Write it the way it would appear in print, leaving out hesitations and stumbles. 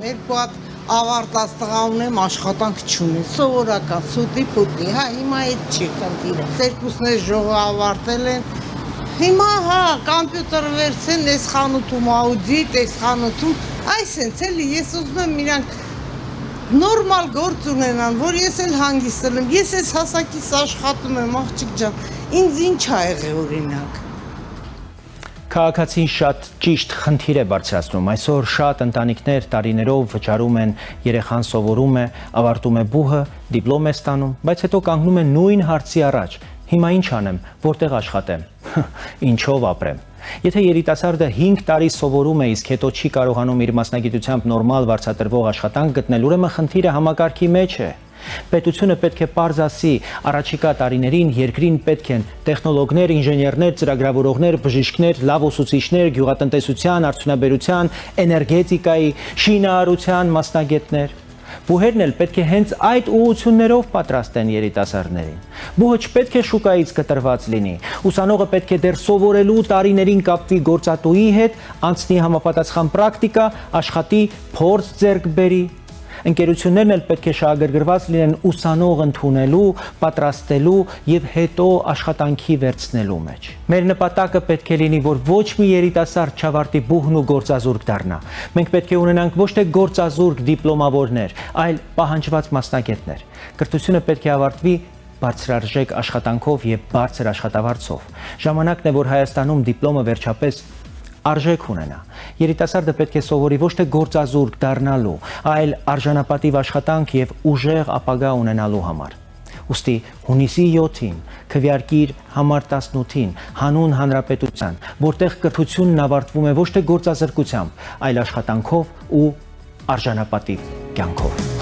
Երկու հատ ավարտած տղա ունեմ, աշխատանք չունի, սովորական, սուտի փուտի, հա, հիմա այդ չի խնդիրը։ Երկուսն էլ ժողով ավարտել են։ Հիմա հա, կամպյուտեր վերցեն, այս խանութում աուդիտ, այս խանութում, այսենց էլի ես ուզում եմ իրանք նորմալ գործ ունենան, որ ես էլ հանգիստ եմ, ես այս հասակից աշխատում եմ, աղջիկ ջան, ինձ ինչ ա եղել օրինակ։ Քաղաքացին շատ ճիշտ խնդիր է բարձրացնում։ Այսօր շատ ընտանիքներ տարիներով վճարում են, երեխան սովորում է, ավարտում է բուհը, դիպլոմ է ստանում, բայց հետո կանգնում է նույն հարցի առաջ. հիմա ինչ անեմ, որտեղ աշխատեմ, ինչով ապրեմ։ Եթե երիտասարդը 5 տարի սովորում է, իսկ հետո չի կարողանում իր մասնագիտությամբ նորմալ վարձատրվող աշխատանք գտնել, ուրեմն խնդիրը համակարգի մեջ է։ Պետությունը պետք է պարզ ասի, առաջիկա տարիներին երկրին պետք են տեխնոլոգներ, ինժեներներ, ծրագրավորողներ, բժիշկներ, լավ ուսուցիչներ, գյուղատնտեսության, արդյունաբերության, էներգետիկայի, շինարարության մասնագետներ։ Բուհերն էլ պետք է հենց այդ ուղղություններով պատրաստեն երիտասարդներին։ Բուհը չպետք է շուկայից կտրված լինի։ Ուսանողը պետք է դեռ սովորելու տարիներին կապվի գործատուի հետ, անցնի համապատասխան պրակտիկա, աշխատի, փորձ ձեռք բերի։ Ընկերություններն էլ պետք է շահագրգռված լինեն ուսանող ընդունելու, պատրաստելու եւ հետո աշխատանքի վերցնելու մեջ։ Մեր նպատակը պետք է լինի, որ ոչ մի երիտասարդ չավարտի բուհն ու գործազուրկ դառնա։ Մենք պետք է ունենանք ոչ թե գործազուրկ դիպլոմավորներ, այլ պահանջված մասնագետներ։ Կրթությունը պետք է ավարտվի բարձրարժեք աշխատանքով եւ բարձր աշխատավարձով։ Ժամանակն է, որ Հայաստանում դիպլոմը վերջապես արժեք ունենա։ Երիտասարդը պետք է սովորի ոչ թե գործազուրկ դառնալու, այլ արժանապատիվ աշխատանք եւ ուժեղ ապագա ունենալու համար։ Ուստի հունիսի 7-ին քվեարկիր համար 18-ին հանուն հանրապետության, որտեղ կրթությունն ավարտվում է ոչ թե գործազրկությամբ, այլ աշխատանքով ու արժանապատիվ կյանքով։